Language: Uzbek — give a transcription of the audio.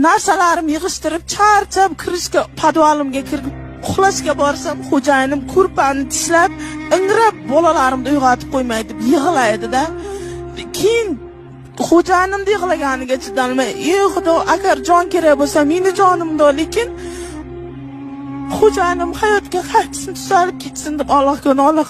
narsalarimni yig'ishtirib, charchab kirishga, podvalimga kirib, uxlashga borsam, xo'jayinim kurpani tishlab, ingrab bolalarimni uyg'otib qo'ymaydi, yig'laydi-da. Keyin xo'jayinimni yig'laganiga chidolmay, "Ey Xudo, agar jon kerak bo'lsa, meni jonimda, lekin xo'jayinim hayotga qaytsin, tuzalib ketsin" deb Allohga nola